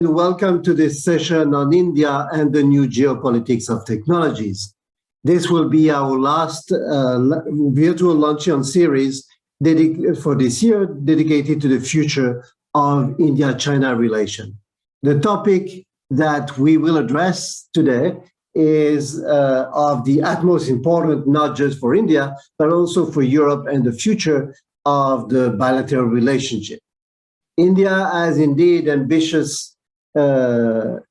Welcome to this session on India and the new geopolitics of technologies. This will be our last virtual Luncheon series for this year, dedicated to the future of India-China relation. The topic that we will address today is of the utmost importance, not just for India, but also for Europe and the future of the bilateral relationship. India has indeed ambition to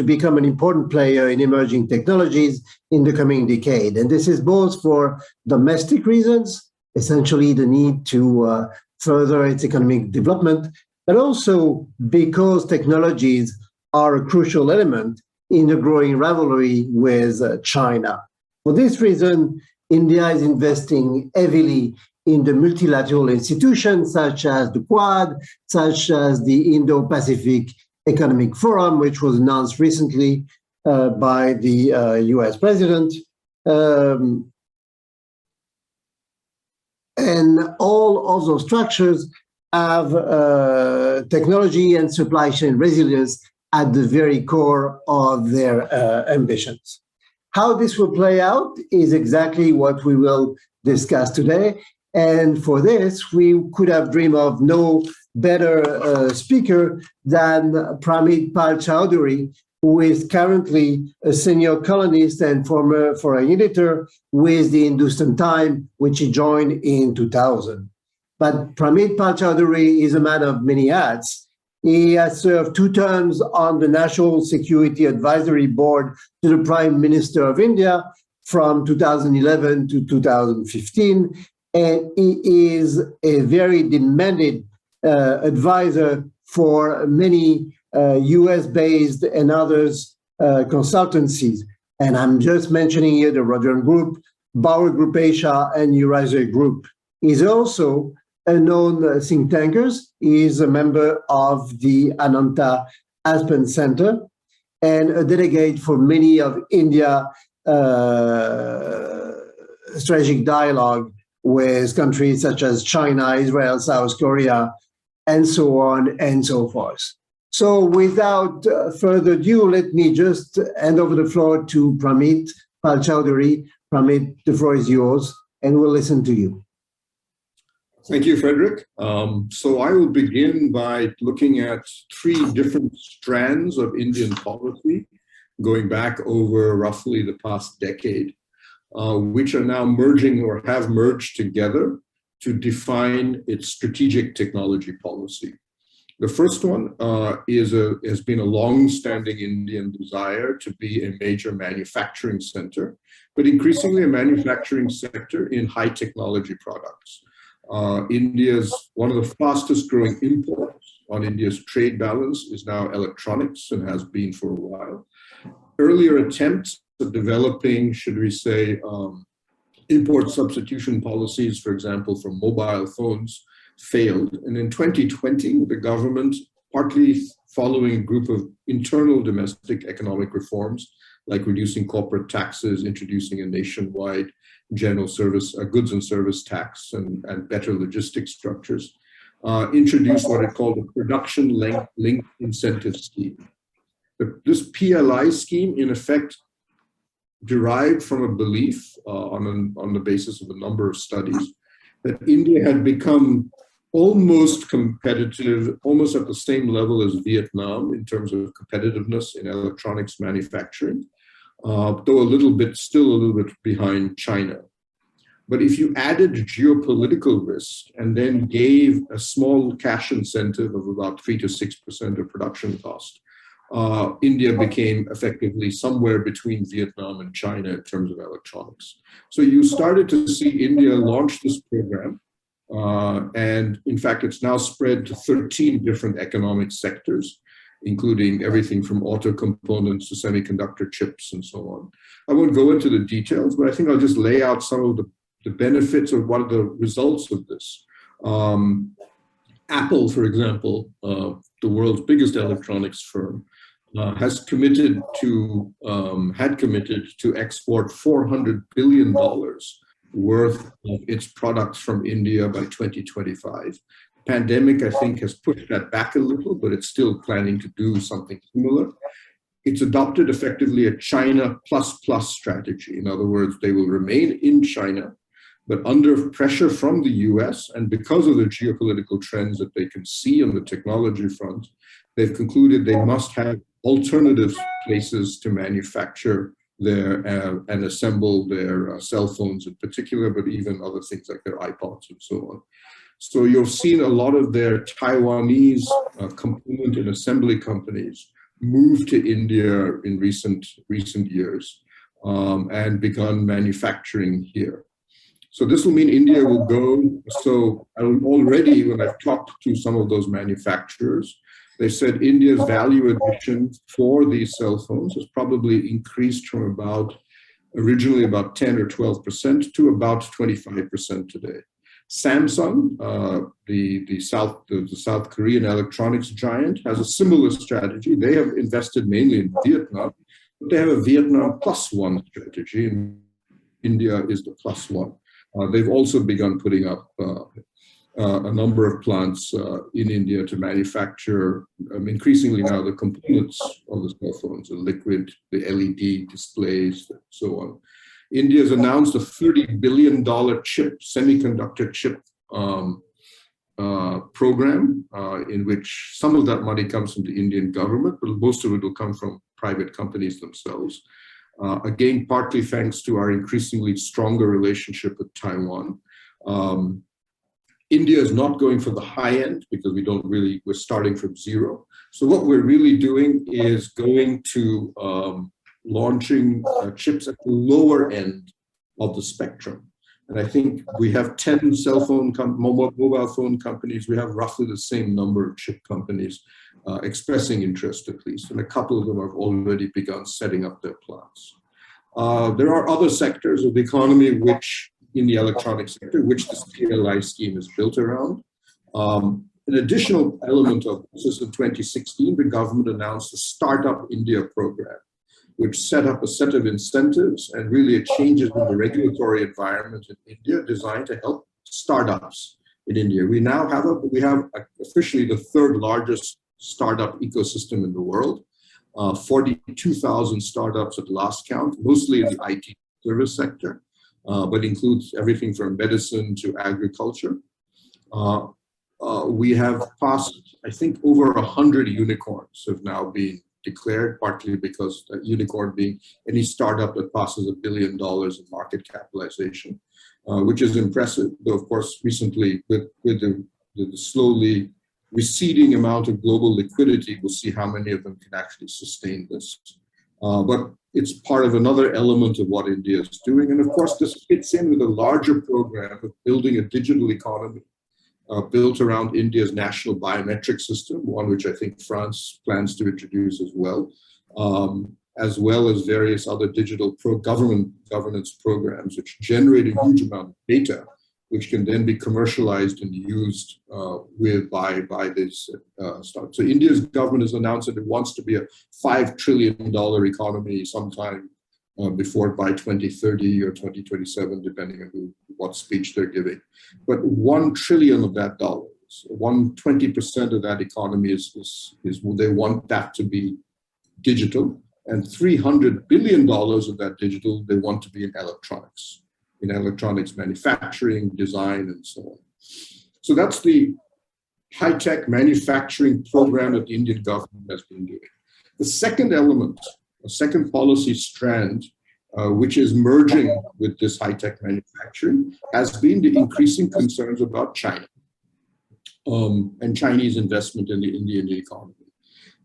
become an important player in emerging technologies in the coming decade. And this is both for domestic reasons, essentially the need to further its economic development, but also because technologies are a crucial element in the growing rivalry with China. For this reason, India is investing heavily in the multilateral institutions such as the Quad, such as the Indo-Pacific Economic Forum, which was announced recently by the US president. And all of those structures have technology and supply chain resilience at the very core of their ambitions. How this will play out is exactly what we will discuss today. And for this, we could have dreamed of no better speaker than Pramit Pal Chaudhuri, who is currently a senior columnist and former foreign editor with the Hindustan Times, which he joined in 2000. But Pramit Pal Chaudhuri is a man of many hats. He has served 2 terms on the National Security Advisory Board to the Prime Minister of India from 2011 to 2015. And he is a very demanded advisor for many US-based and others consultancies. And I'm just mentioning here the Rodion Group, Bauer Group Asia, and Eurasia Group. He's also a known think tanker. He is a member of the Ananta Aspen Center and a delegate for many of India strategic dialogue with countries such as China, Israel, South Korea, and so on and so forth. So without further ado, let me just hand over the floor to Pramit Pal Chaudhuri. Pramit, the floor is yours, and we'll listen to you. Thank you, Frederick. So I will begin by looking at 3 different strands of Indian policy, going back over roughly the past decade, which are now merging or have merged together to define its strategic technology policy. The first one has been a long-standing Indian desire to be a major manufacturing center, but increasingly a manufacturing sector in high technology products. India's one of the fastest growing imports on India's trade balance is now electronics and has been for a while. Earlier attempts at developing, should we say, import substitution policies, for example, for mobile phones, failed. And in 2020, the government, partly following a group of internal domestic economic reforms, like reducing corporate taxes, introducing a nationwide general service, goods and service tax, and better logistics structures, introduced what it called a production linked incentive scheme. This PLI scheme, in effect, derived from a belief on the basis of a number of studies that India had become almost competitive, almost at the same level as Vietnam in terms of competitiveness in electronics manufacturing, though still a little bit behind China. But if you added geopolitical risk and then gave a small cash incentive of about 3 to 6% of production cost, India became effectively somewhere between Vietnam and China in terms of electronics. So you started to see India launch this program. And in fact, it's now spread to 13 different economic sectors, including everything from auto components to semiconductor chips and so on. I won't go into the details, but I think I'll just lay out some of the benefits of what are the results of this. Apple, for example, the world's biggest electronics firm, had committed to export $400 billion worth of its products from India by 2025. pandemic, I think, has pushed that back a little, but it's still planning to do something similar. It's adopted effectively a China plus plus strategy. In other words, they will remain in China, but under pressure from the US and because of the geopolitical trends that they can see on the technology front, they've concluded they must have alternative places to manufacture their and assemble their cell phones in particular, but even other things like their iPods and so on. So you've seen a lot of their Taiwanese component and assembly companies move to India in recent years and begun manufacturing here. So this will mean India will go, so already when I've talked to some of those manufacturers, they said India's value addition for these cell phones has probably increased from originally about 10 or 12% to about 25% today. Samsung, the South Korean electronics giant, has a similar strategy. They have invested mainly in Vietnam, but they have a Vietnam plus one strategy, and India is the plus one. They've also begun putting up a number of plants in India to manufacture increasingly now the components of the cell phones, the liquid, the LED displays, and so on. India has announced a $30 billion semiconductor chip program in which some of that money comes from the Indian government, but most of it will come from private companies themselves. Again, partly thanks to our increasingly stronger relationship with Taiwan. India is not going for the high end because we're starting from zero. So what we're really doing is going to launching chips at the lower end of the spectrum. And I think we have 10 mobile phone companies. We have roughly the same number of chip companies expressing interest at least. And a couple of them have already begun setting up their plants. There are other sectors of the economy in the electronics sector, which this PLI scheme is built around. An additional element of this is in 2016, the government announced the Startup India program, which set up a set of incentives and really it changes in the regulatory environment in India designed to help startups in India. We now have officially the third largest startup ecosystem in the world, 42,000 startups at last count, mostly in the IT service sector, but includes everything from medicine to agriculture. We have passed, I think, over 100 unicorns have now been declared, partly because a unicorn being any startup that passes $1 billion in market capitalization, which is impressive. Though, of course, recently with the slowly receding amount of global liquidity, we'll see how many of them can actually sustain this. But it's part of another element of what India is doing. And of course, this fits in with a larger program of building a digital economy built around India's national biometric system, one which I think France plans to introduce as well as various other digital governance programs, which generate a huge amount of data, which can then be commercialized and used by this start. So India's government has announced that it wants to be a $5 trillion economy sometime by 2030 or 2027, depending on what speech they're giving. But $1 trillion of that dollars, 20% of that economy is they want that to be digital, and $300 billion of that digital they want to be in electronics manufacturing, design, and so on. So that's the high-tech manufacturing program that the Indian government has been doing. The second element, a second policy strand, which is merging with this high-tech manufacturing, has been the increasing concerns about China and Chinese investment in the Indian economy.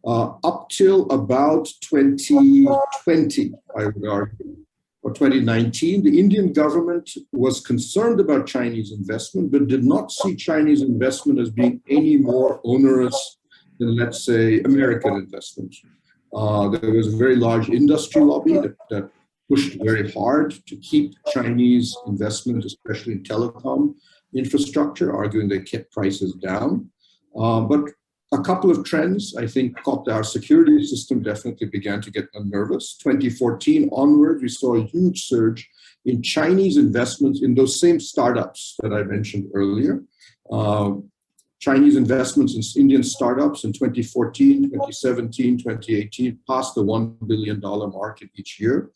Up till about 2020, I would argue, or 2019, the Indian government was concerned about Chinese investment, but did not see Chinese investment as being any more onerous than, let's say, American investment. There was a very large industry lobby that pushed very hard to keep Chinese investment, especially in telecom infrastructure, arguing they kept prices down. But a couple of trends, I think, caught our security system definitely began to get nervous. 2014 onward, we saw a huge surge in Chinese investments in those same startups that I mentioned earlier. Chinese investments in Indian startups in 2014, 2017, 2018 passed the $1 billion mark each year.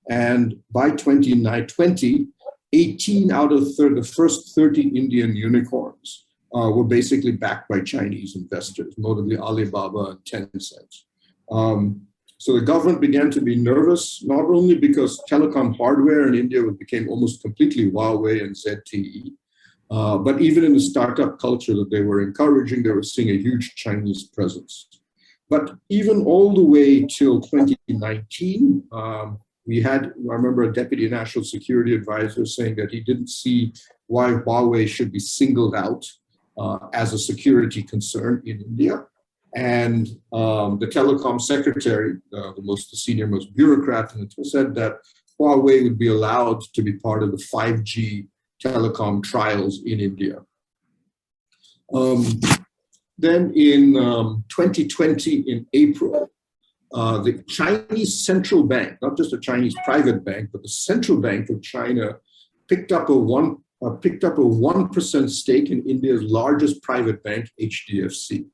And by 2020, 18 out of the first 30 Indian unicorns were basically backed by Chinese investors, notably Alibaba and Tencent. So the government began to be nervous, not only because telecom hardware in India became almost completely Huawei and ZTE, but even in the startup culture that they were encouraging, they were seeing a huge Chinese presence. But even all the way till 2019, I remember a deputy national security advisor saying that he didn't see why Huawei should be singled out as a security concern in India. And the telecom secretary, the senior most bureaucrat, said that Huawei would be allowed to be part of the 5G telecom trials in India. Then in 2020, in April, the Chinese central bank, not just a Chinese private bank, but the central bank of China, picked up a 1% stake in India's largest private bank, HDFC.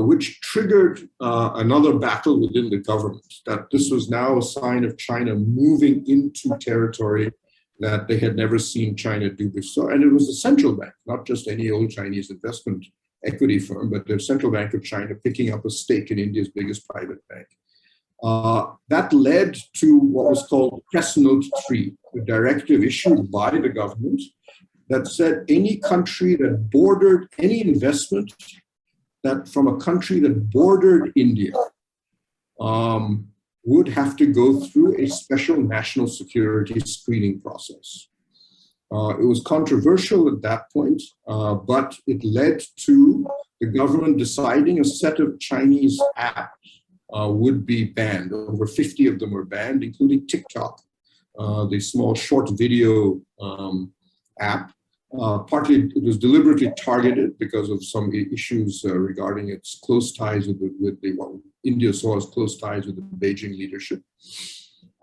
Which triggered another battle within the government, that this was now a sign of China moving into territory that they had never seen China do before. And it was the central bank, not just any old Chinese investment equity firm, but the central bank of China picking up a stake in India's biggest private bank. That led to what was called Press Note 3, a directive issued by the government that said any country that bordered any investment that from a country that bordered India would have to go through a special national security screening process. It was controversial at that point, but it led to the government deciding a set of Chinese apps would be banned. Over 50 of them were banned, including TikTok, the small short video app. Partly it was deliberately targeted because of some issues regarding its close ties with what India saw as close ties with the Beijing leadership.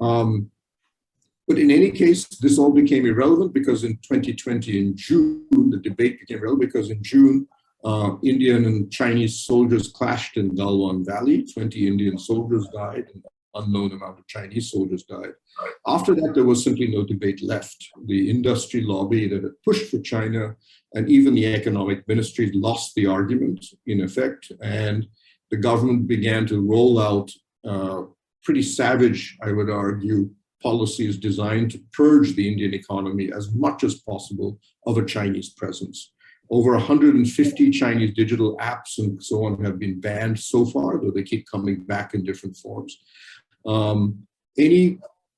But in any case, this all became irrelevant because in 2020, in June, the debate became relevant because in June, Indian and Chinese soldiers clashed in Galwan Valley. 20 Indian soldiers died and an unknown amount of Chinese soldiers died. After that, there was simply no debate left. The industry lobby that had pushed for China and even the economic ministries lost the argument in effect, and the government began to roll out pretty savage, I would argue, policies designed to purge the Indian economy as much as possible of a Chinese presence. Over 150 Chinese digital apps and so on have been banned so far, though they keep coming back in different forms.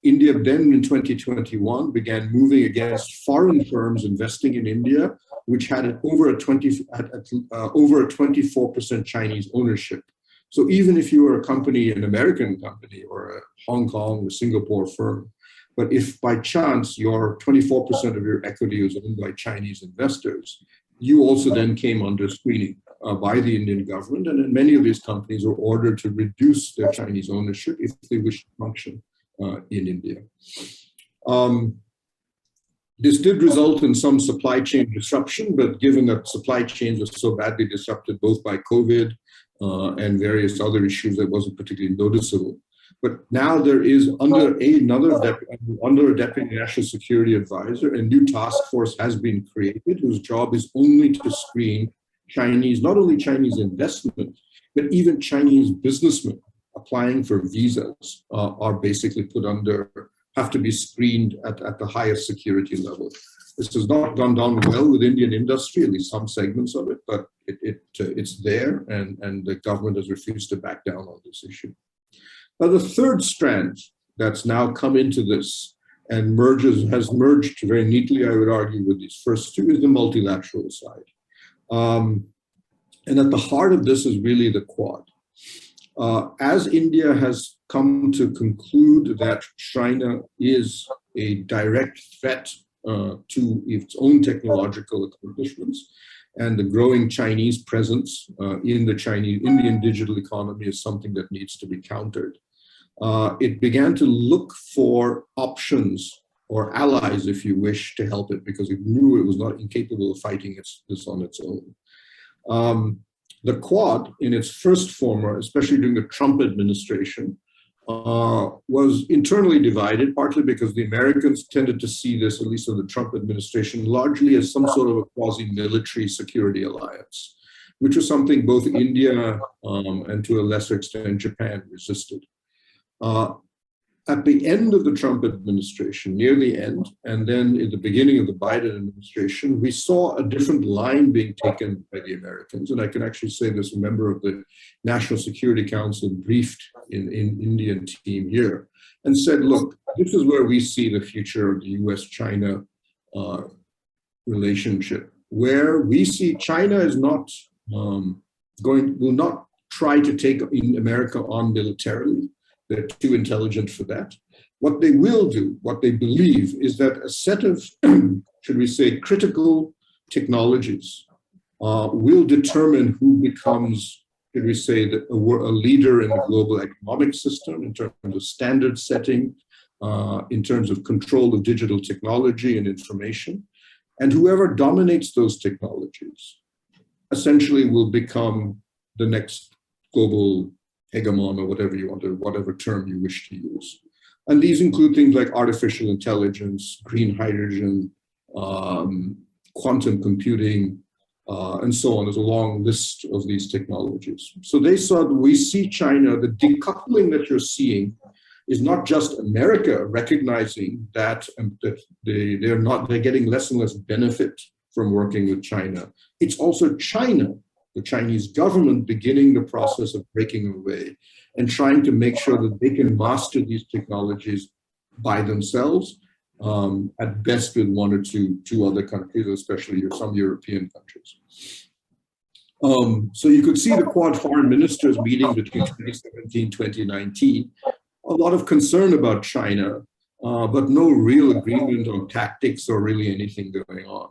India then in 2021 began moving against foreign firms investing in India, which had over a 24% Chinese ownership. So even if you were a company, an American company or a Hong Kong or Singapore firm, but if by chance your 24% of your equity was owned by Chinese investors, you also then came under screening by the Indian government, and then many of these companies were ordered to reduce their Chinese ownership if they wish to function in India. This did result in some supply chain disruption, but given that supply chains were so badly disrupted both by COVID and various other issues, that wasn't particularly noticeable. But now there is under a deputy national security advisor, a new task force has been created whose job is only to screen Chinese, not only Chinese investment, but even Chinese businessmen applying for visas are basically have to be screened at the highest security level. This has not gone down well with Indian industry, at least some segments of it, but it's there, and the government has refused to back down on this issue. Now, the third strand that's now come into this and has merged very neatly, I would argue, with these first two, is the multilateral side. And at the heart of this is really the Quad. As India has come to conclude that China is a direct threat to its own technological accomplishments, and the growing Chinese presence in the Indian digital economy is something that needs to be countered. It began to look for options or allies, if you wish, to help it, because it knew it was not incapable of fighting this on its own. The Quad, in its first form, especially during the Trump administration, was internally divided, partly because the Americans tended to see this, at least in the Trump administration, largely as some sort of a quasi-military security alliance, which was something both India and to a lesser extent Japan resisted. At the end of the Trump administration, near the end, and then in the beginning of the Biden administration, we saw a different line being taken by the Americans. And I can actually say this, a member of the National Security Council briefed in Indian team here and said, look, this is where we see the future of the US-China relationship, where we see China is not will not try to take in America on militarily. They're too intelligent for that. What they will do, what they believe, is that a set of, should we say, critical technologies will determine who becomes, should we say, a leader in the global economic system in terms of standard setting, in terms of control of digital technology and information. And whoever dominates those technologies essentially will become the next global hegemon, or whatever you want to, whatever term you wish to use. And these include things like artificial intelligence, green hydrogen, quantum computing, and so on. There's a long list of these technologies. So they saw, we see China, the decoupling that you're seeing is not just America recognizing that, they're getting less and less benefit from working with China. It's also China, the Chinese government, beginning the process of breaking away and trying to make sure that they can master these technologies by themselves, at best with one or two other countries, especially some European countries. So you could see the Quad foreign ministers meeting between 2017, 2019, a lot of concern about China, but no real agreement on tactics or really anything going on.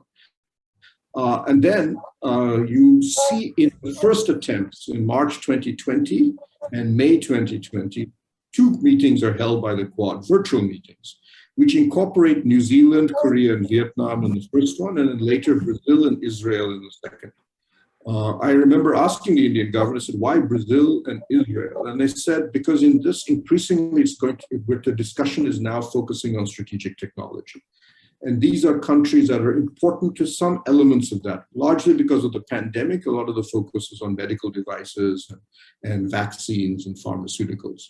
And then you see in the first attempts in March 2020 and May 2020, two meetings are held by the Quad, virtual meetings, which incorporate New Zealand, Korea, and Vietnam in the first one, and then later Brazil and Israel in the second. I remember asking the Indian government, I said, why Brazil and Israel? And they said, because in this increasingly it's going to, the discussion is now focusing on strategic technology. And these are countries that are important to some elements of that, largely because of the pandemic. A lot of the focus is on medical devices and vaccines and pharmaceuticals.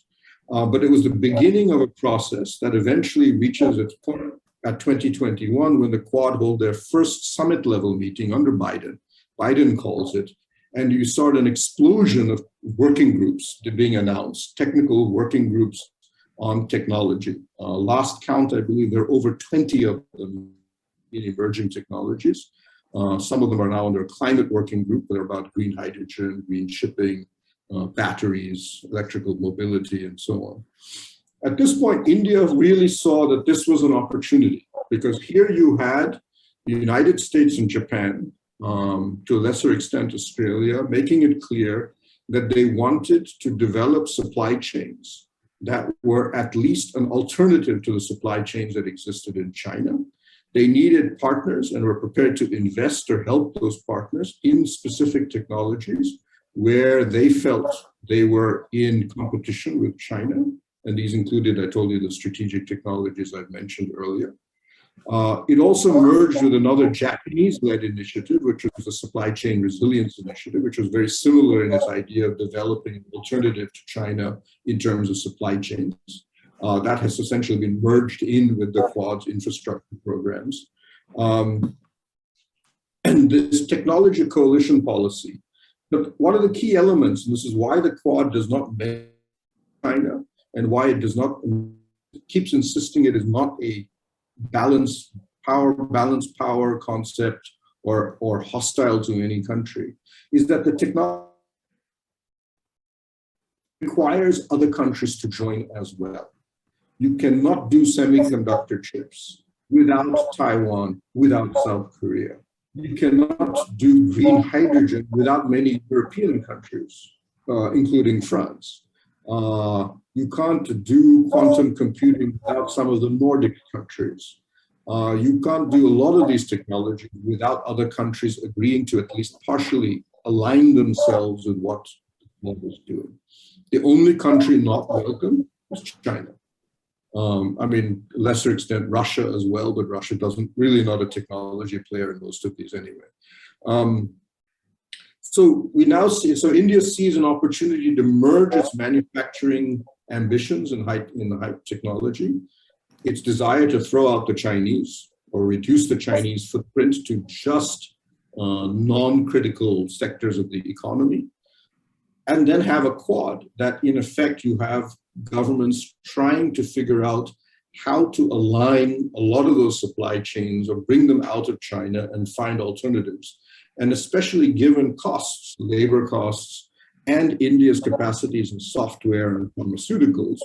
But it was the beginning of a process that eventually reaches its point at 2021 when the Quad hold their first summit level meeting under Biden. Biden calls it, and you saw an explosion of working groups being announced, technical working groups on technology. Last count, I believe there are over 20 of them in emerging technologies. Some of them are now under a climate working group that are about green hydrogen, green shipping, batteries, electrical mobility, and so on. At this point, India really saw that this was an opportunity because here you had the United States and Japan, to a lesser extent Australia, making it clear that they wanted to develop supply chains that were at least an alternative to the supply chains that existed in China. They needed partners and were prepared to invest or help those partners in specific technologies where they felt they were in competition with China. And these included, I told you, the strategic technologies I've mentioned earlier. It also merged with another Japanese-led initiative, which was the Supply Chain Resilience Initiative, which was very similar in its idea of developing an alternative to China in terms of supply chains. That has essentially been merged in with the Quad's infrastructure programs. And this technology coalition policy. But one of the key elements, and this is why the Quad does not mention China and why it does not, it keeps insisting it is not a balanced power concept or hostile to any country, is that the technology requires other countries to join as well. You cannot do semiconductor chips without Taiwan, without South Korea. You cannot do green hydrogen without many European countries, including France. You can't do quantum computing without some of the Nordic countries. You can't do a lot of these technologies without other countries agreeing to at least partially align themselves with what the Quad is doing. The only country not welcome is China. I mean, lesser extent Russia as well, but Russia doesn't really not a technology player in most of these anyway. So we now see, so India sees an opportunity to merge its manufacturing ambitions in high technology, its desire to throw out the Chinese or reduce the Chinese footprint to just non-critical sectors of the economy, and then have a Quad that in effect you have governments trying to figure out how to align a lot of those supply chains or bring them out of China and find alternatives. And especially given costs, labor costs, and India's capacities in software and pharmaceuticals,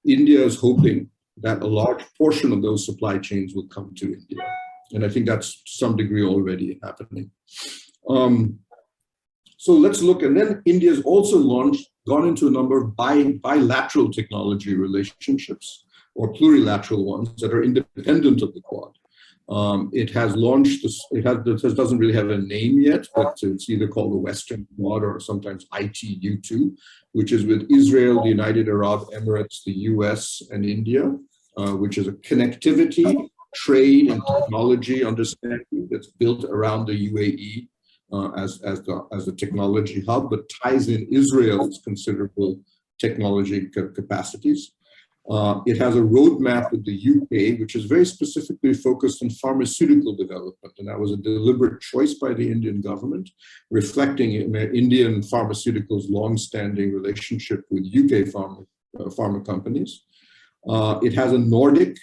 India is hoping that a large portion of those supply chains will come to India. And I think that's to some degree already happening. So let's look, and then India's also gone into a number of bilateral technology relationships or plurilateral ones that are independent of the Quad. It has launched this, this doesn't really have a name yet, but it's either called the Western Quad or sometimes ITU2, which is with Israel, the United Arab Emirates, the US, and India, which is a connectivity, trade, and technology understanding that's built around the UAE as the technology hub, but ties in Israel's considerable technology capacities. It has a roadmap with the UK, which is very specifically focused on pharmaceutical development. And that was a deliberate choice by the Indian government, reflecting Indian pharmaceuticals' long-standing relationship with UK pharma companies. It has a Nordic,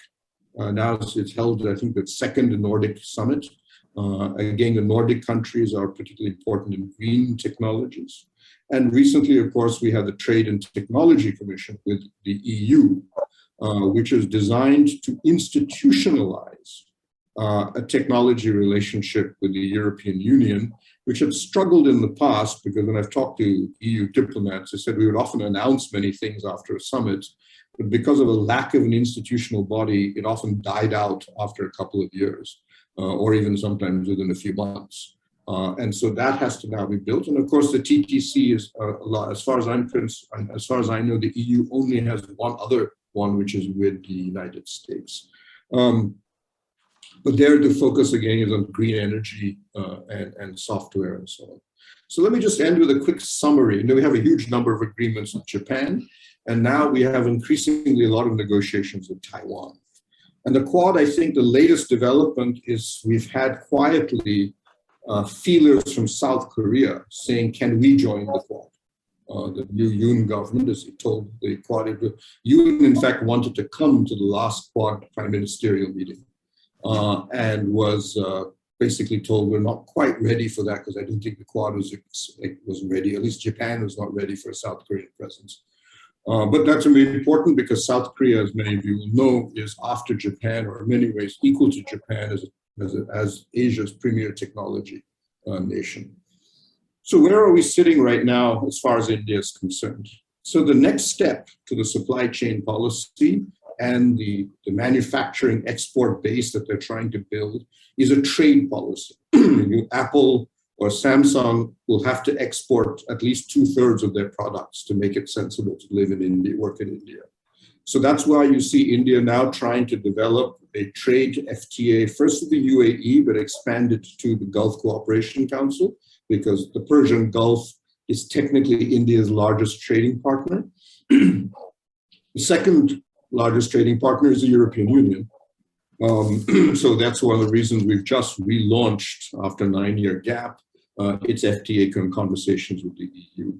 now it's held, I think, the second Nordic summit. Again, the Nordic countries are particularly important in green technologies. And recently, of course, we had the Trade and Technology Commission with the EU, which is designed to institutionalize a technology relationship with the European Union, which had struggled in the past, because when I've talked to EU diplomats, they said we would often announce many things after a summit, but because of a lack of an institutional body, it often died out after a couple of years, or even sometimes within a few months. And so that has to now be built. And of course, the TTC is a lot, as far as I know, the EU only has one other one, which is with the United States. But there the focus again is on green energy and software and so on. So let me just end with a quick summary. You know, we have a huge number of agreements with Japan, and now we have increasingly a lot of negotiations with Taiwan. And the Quad, I think the latest development is we've had quietly feelers from South Korea saying, can we join the Quad? The new Yoon government, as he told the Quad, Yoon in fact wanted to come to the last Quad prime ministerial meeting and was basically told we're not quite ready for that because I don't think the Quad was ready. At least Japan was not ready for a South Korean presence. But that's very important because South Korea, as many of you will know, is after Japan, or in many ways equal to Japan as Asia's premier technology nation. So where are we sitting right now as far as India is concerned? So the next step to the supply chain policy and the manufacturing export base that they're trying to build is a trade policy. Apple or Samsung will have to export at least 2/3 of their products to make it sensible to live in India, work in India. So that's why you see India now trying to develop a trade FTA, first with the UAE, but expand it to the Gulf Cooperation Council, because the Persian Gulf is technically India's largest trading partner. The second largest trading partner is the European Union. So that's one of the reasons we've just relaunched, after a 9-year gap, its FTA conversations with the EU.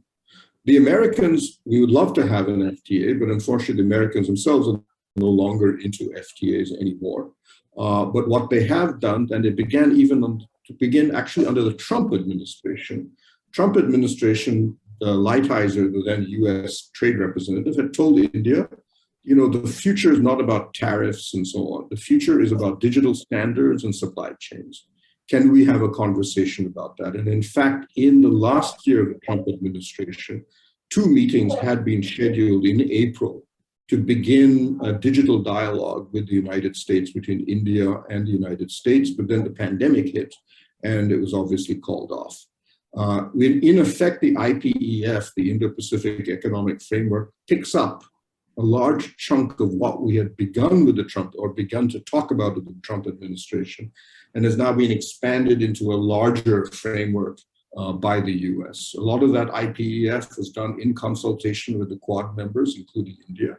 The Americans, we would love to have an FTA, but unfortunately the Americans themselves are no longer into FTAs anymore. But what they have done, and it began actually under the Trump administration. Trump administration, Lighthizer, the then US trade representative, had told India, you know, the future is not about tariffs and so on. The future is about digital standards and supply chains. Can we have a conversation about that? And in fact, in the last year of the Trump administration, 2 meetings had been scheduled in April to begin a digital dialogue with the United States, between India and the United States. But then the pandemic hit and it was obviously called off. In effect, the IPEF, the Indo-Pacific Economic Framework, picks up a large chunk of what we had begun with the Trump, or begun to talk about with the Trump administration, and has now been expanded into a larger framework by the US. A lot of that IPEF was done in consultation with the Quad members, including India.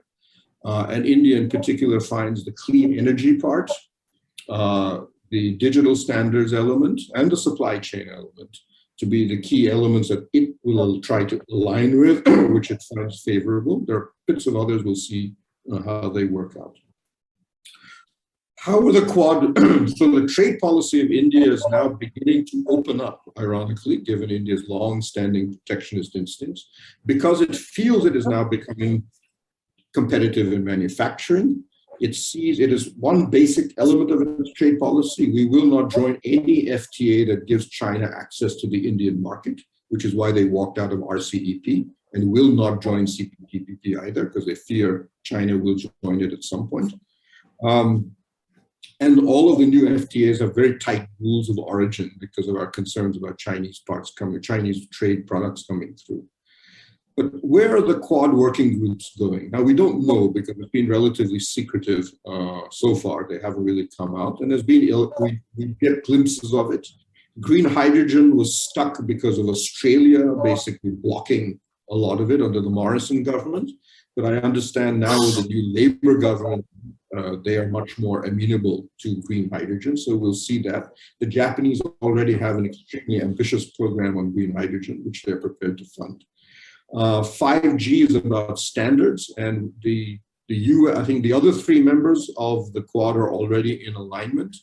And India in particular finds the clean energy part, the digital standards element, and the supply chain element to be the key elements that it will try to align with, which it finds favorable. There are bits of others, we'll see how they work out. How are the Quad, so the trade policy of India is now beginning to open up, ironically, given India's long-standing protectionist instincts, because it feels it is now becoming competitive in manufacturing. It sees it as one basic element of its trade policy. We will not join any FTA that gives China access to the Indian market, which is why they walked out of RCEP, and will not join CPTPP either, because they fear China will join it at some point. And all of the new FTAs have very tight rules of origin because of our concerns about Chinese trade products coming through. But where are the Quad working groups going? Now, we don't know because it's been relatively secretive so far. They haven't really come out. And there's been, we get glimpses of it. Green hydrogen was stuck because of Australia basically blocking a lot of it under the Morrison government. But I understand now with the new Labour government, they are much more amenable to green hydrogen. So we'll see that. The Japanese already have an extremely ambitious program on green hydrogen, which they're prepared to fund. 5G is about standards, and I think the other three members of the Quad are already in alignment.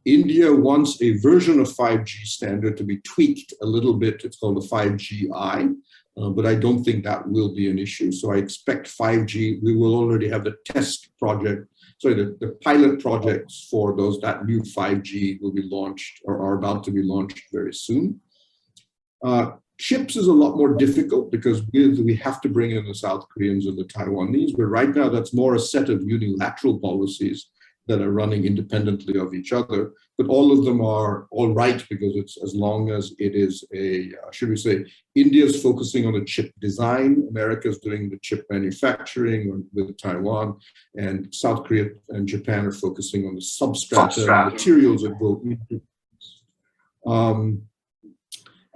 India wants a version of 5G standard to be tweaked a little bit. It's called the 5GI, but I don't think that will be an issue. So I expect 5G, we will already have the test project, the pilot projects for that new 5G will be launched or are about to be launched very soon. Chips is a lot more difficult because we have to bring in the South Koreans and the Taiwanese, but right now that's more a set of unilateral policies that are running independently of each other. But all of them are all right because it's as long as it is should we say, India's focusing on the chip design, America's doing the chip manufacturing with Taiwan, and South Korea and Japan are focusing on the substrate materials that go into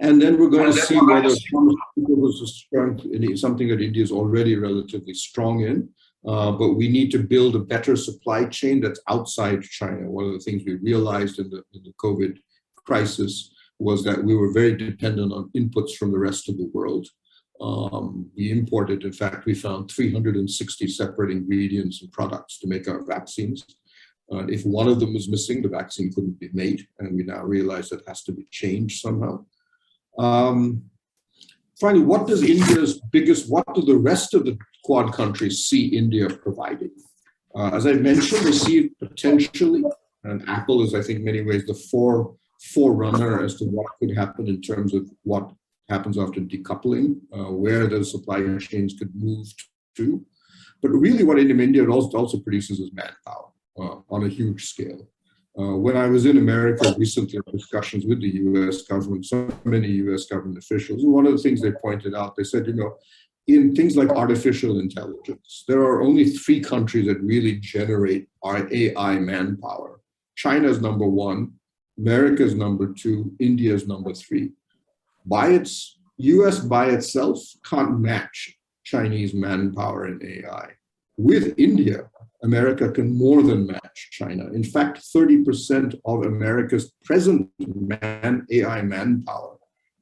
and then we're going to see whether pharmaceuticals is something that India is already relatively strong in, but we need to build a better supply chain that's outside China. One of the things we realized in the COVID crisis was that we were very dependent on inputs from the rest of the world. We imported, in fact, we found 360 separate ingredients and products to make our vaccines. If one of them was missing, the vaccine couldn't be made, and we now realize that has to be changed somehow. Finally, what do the rest of the Quad countries see India providing? As I mentioned, they see it potentially, and Apple is, I think, in many ways the forerunner as to what could happen in terms of what happens after decoupling, where the supply chains could move to. But really what India also produces is manpower on a huge scale. When I was in America recently, discussions with the US government, so many US government officials, and one of the things they pointed out, they said, in things like artificial intelligence, there are only 3 countries that really generate our AI manpower. China is number 1, America is number 2, India is number 3. US by itself can't match Chinese manpower in AI. With India, America can more than match China. In fact, 30% of America's present AI manpower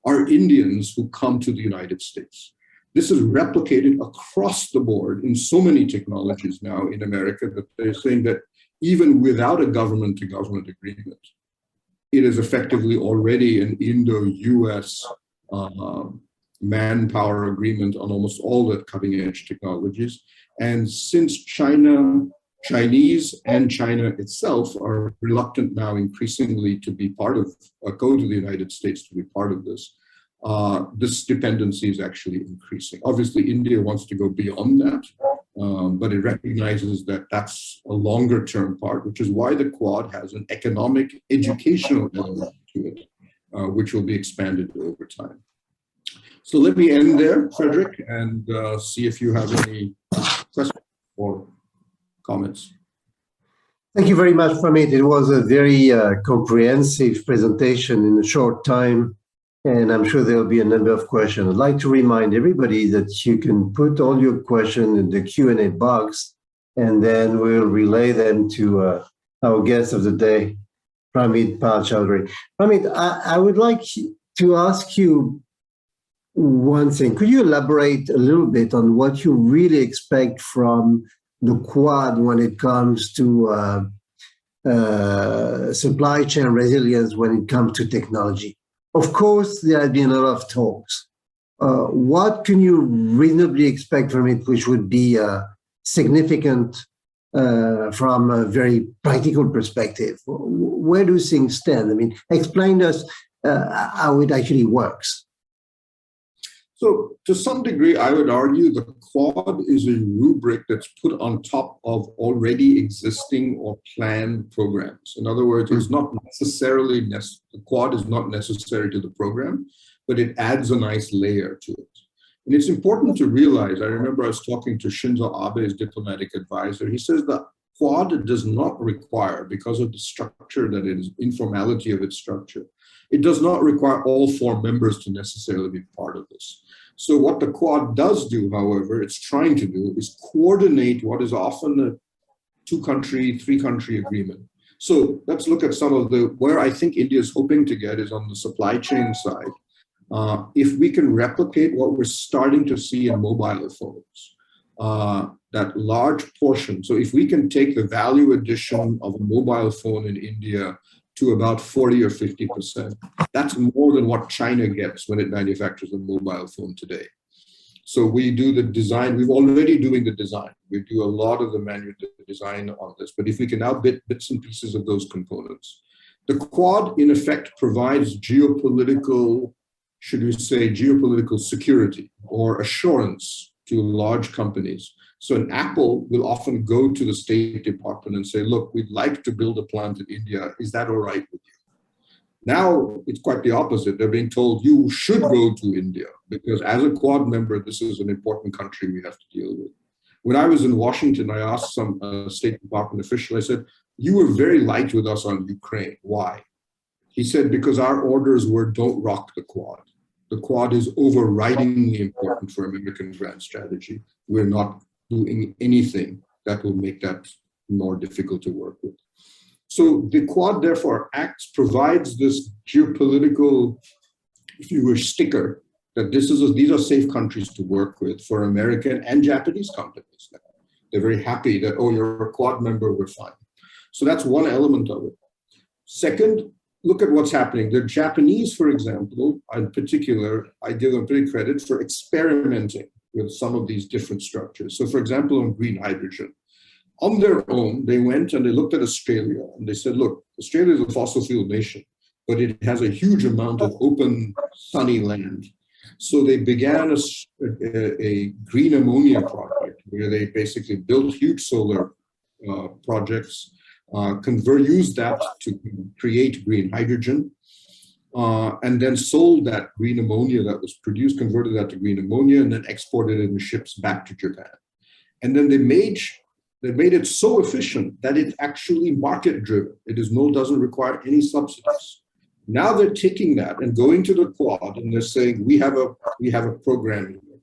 are Indians who come to the United States. This is replicated across the board in so many technologies now in America that they're saying that even without a government-to-government agreement, it is effectively already an Indo-US manpower agreement on almost all the cutting-edge technologies. And since Chinese and China itself are reluctant now increasingly to be part of, go to the United States to be part of this, this dependency is actually increasing. Obviously, India wants to go beyond that, but it recognizes that that's a longer term part, which is why the Quad has an economic, educational element to it. which will be expanded over time. So let me end there, Frederick, and see if you have any questions or comments. Thank you very much, Pramit. It was a very comprehensive presentation in a short time, and I'm sure there'll be a number of questions. I'd like to remind everybody that you can put all your questions in the Q&A box, and then we'll relay them to our guest of the day, Pramit Pal Chaudhuri. Pramit, I would like to ask you one thing. Could you elaborate a little bit on what you really expect from the Quad when it comes to supply chain resilience when it comes to technology? Of course, there have been a lot of talks. What can you reasonably expect from it, which would be significant from a very practical perspective? Where do things stand? I mean, explain to us how it actually works. So to some degree, I would argue the Quad is a rubric that's put on top of already existing or planned programs. In other words, it's not necessarily, the Quad is not necessary to the program, but it adds a nice layer to it. And it's important to realize, I remember I was talking to Shinzo Abe's diplomatic advisor. He says the Quad does not require, because of the structure that it is, informality of its structure, it does not require all 4 members to necessarily be part of this. So what the Quad does do, however, it's trying to do is coordinate what is often a 2-country, 3-country agreement. So let's look at some of where I think India is hoping to get is on the supply chain side. If we can replicate what we're starting to see in mobile phones, that large portion. So if we can take the value addition of a mobile phone in India to about 40 or 50%. That's more than what China gets when it manufactures a mobile phone today. So we do the design, we're already doing the design. We do a lot of the design on this, but if we can now bits and pieces of those components. The Quad, in effect, provides geopolitical, should we say, geopolitical security or assurance to large companies. So an Apple will often go to the State Department and say, look, we'd like to build a plant in India. Is that all right with you? Now it's quite the opposite. They're being told you should go to India because as a Quad member, this is an important country we have to deal with. When I was in Washington, I asked some State Department official, I said, you were very light with us on Ukraine. Why? He said, because our orders were don't rock the Quad. The Quad is overridingly important for American grand strategy. We're not doing anything that will make that more difficult to work with. So the Quad therefore provides this geopolitical, if you wish, sticker that these are safe countries to work with for American and Japanese companies. They're very happy that, oh, you're a Quad member, we're fine. So that's one element of it. Second, look at what's happening. The Japanese, for example, in particular, I give them pretty credit for experimenting with some of these different structures. So for example, on green hydrogen, on their own, they went and they looked at Australia and they said, look, Australia is a fossil fuel nation, but it has a huge amount of open, sunny land. So they began a green ammonia project where they basically built huge solar projects, used that to create green hydrogen, and then sold that green ammonia that was produced, converted that to green ammonia, and then exported it in ships back to Japan. And then they made it so efficient that it's actually market driven. It doesn't require any subsidies. Now they're taking that and going to the Quad and they're saying, we have a program here.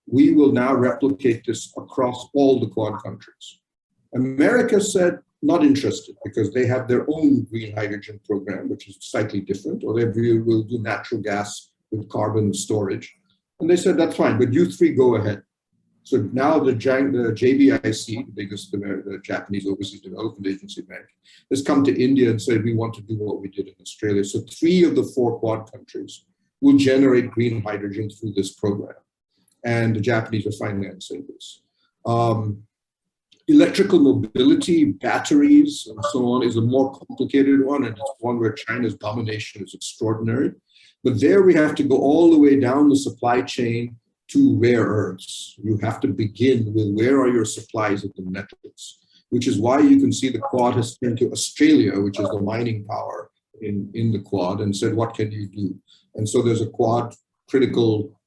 We will now replicate this across all the Quad countries. America said, not interested because they have their own green hydrogen program, which is slightly different, or they will do natural gas with carbon storage. And they said, that's fine, but you 3 go ahead. So now the JBIC, the biggest the Japanese Overseas Development Agency bank, has come to India and said, we want to do what we did in Australia. So 3 of the 4 Quad countries will generate green hydrogen through this program. And the Japanese are financing this. Electrical mobility, batteries, and so on is a more complicated one, and it's one where China's domination is extraordinary. But there we have to go all the way down the supply chain to rare earths. You have to begin with where are your supplies of the metals, which is why you can see the Quad has turned to Australia, which is the mining power, in the Quad and said, what can you do? And so there's a Quad critical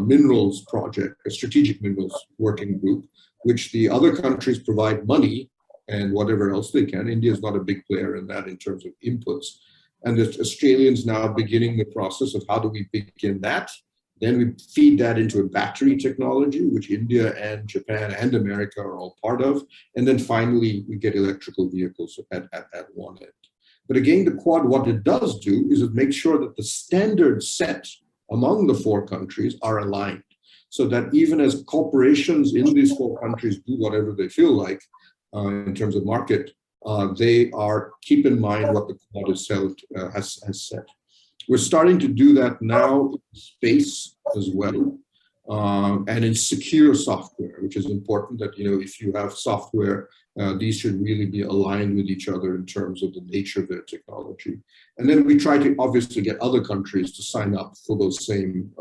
minerals project, a strategic minerals working group, which the other countries provide money and whatever else they can. India is not a big player in that in terms of inputs. And the Australians now beginning the process of how do we begin that? Then we feed that into a battery technology, which India and Japan and America are all part of. And then finally, we get electrical vehicles at one end. But again, the Quad, what it does do is it makes sure that the standards set among the four countries are aligned, so that even as corporations in these four countries do whatever they feel like in terms of market, they are keep in mind what the Quad has set. We're starting to do that now in space as well, and in secure software, which is important that, if you have software, these should really be aligned with each other in terms of the nature of their technology. And then we try to obviously get other countries to sign up for those same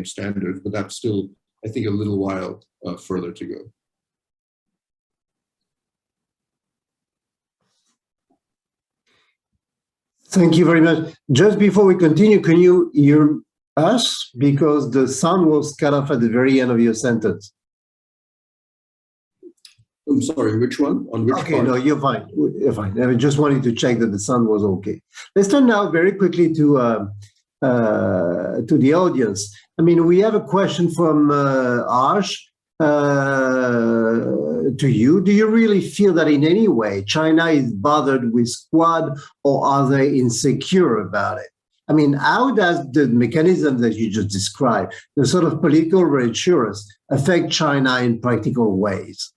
standards, but that's still, I think, a little while further to go. Thank you very much. Just before we continue, can you hear us? Because the sound was cut off at the very end of your sentence. I'm sorry, which one? On which okay, part? No, you're fine. You're fine. I just wanted to check that the sound was okay. Let's turn now very quickly to the audience. I mean, we have a question from Ash to you. Do you really feel that in any way China is bothered with Quad, or are they insecure about it? I mean, how does the mechanism that you just described, the sort of political reassurance, affect China in practical ways?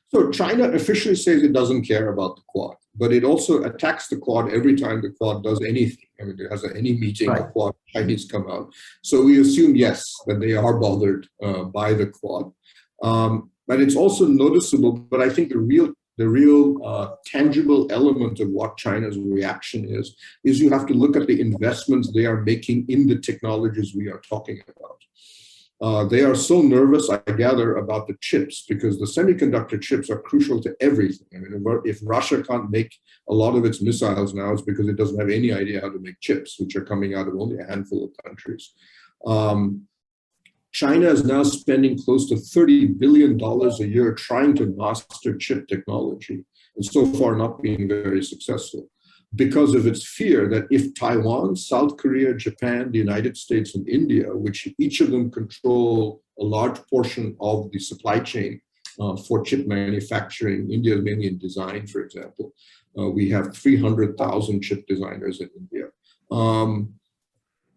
So China officially says it doesn't care about the Quad, but it also attacks the Quad every time the Quad does anything. I mean, it has any meeting, right. The Quad Chinese come out. So we assume, yes, that they are bothered by the Quad. But it's also noticeable, but I think the real tangible element of what China's reaction is you have to look at the investments they are making in the technologies we are talking about. They are so nervous, I gather, about the chips, because the semiconductor chips are crucial to everything. I mean, if Russia can't make a lot of its missiles now, it's because it doesn't have any idea how to make chips, which are coming out of only a handful of countries. China is now spending close to $30 billion a year trying to master chip technology, and so far not being very successful, because of its fear that if Taiwan, South Korea, Japan, the United States, and India, which each of them control a large portion of the supply chain for chip manufacturing, India is mainly in design, for example. We have 300,000 chip designers in India.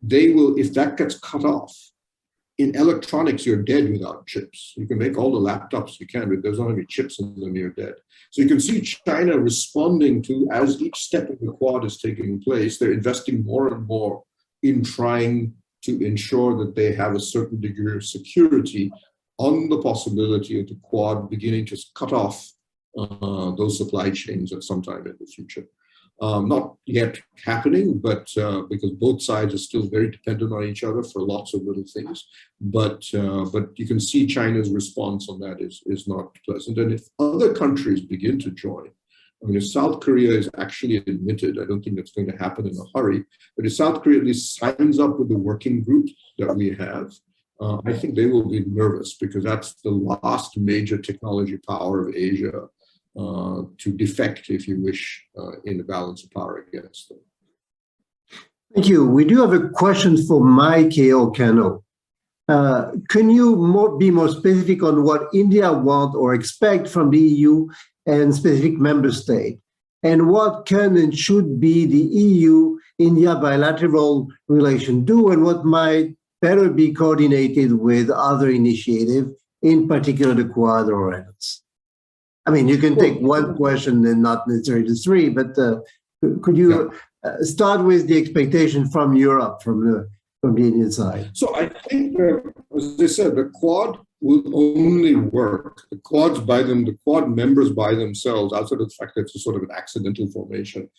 They will, if that gets cut off, in electronics, you're dead without chips. You can make all the laptops you can, but there's not any chips in them, you're dead. So you can see China responding to, as each step of the Quad is taking place, they're investing more and more in trying to ensure that they have a certain degree of security on the possibility of the Quad beginning to cut off those supply chains at some time in the future. Not yet happening, but because both sides are still very dependent on each other for lots of little things. But you can see China's response on that is not pleasant. And if other countries begin to join, I mean, if South Korea is actually admitted, I don't think that's going to happen in a hurry, but if South Korea at least signs up with the working group that we have, I think they will be nervous, because that's the last major technology power of Asia to defect, if you wish, in the balance of power against them. Thank you. We do have a question for Mike Cano. Can you be more specific on what India want or expect from the EU and specific member state? And what can and should be the EU-India bilateral relation do, and what might better be coordinated with other initiatives, in particular the Quad or else? I mean, you can take one question and not necessarily the three, but could you start with the expectation from Europe, from the Indian side? So I think, as I said, the Quad will only work. The Quad members by themselves, outside of the fact that it's a sort of an accidental formation,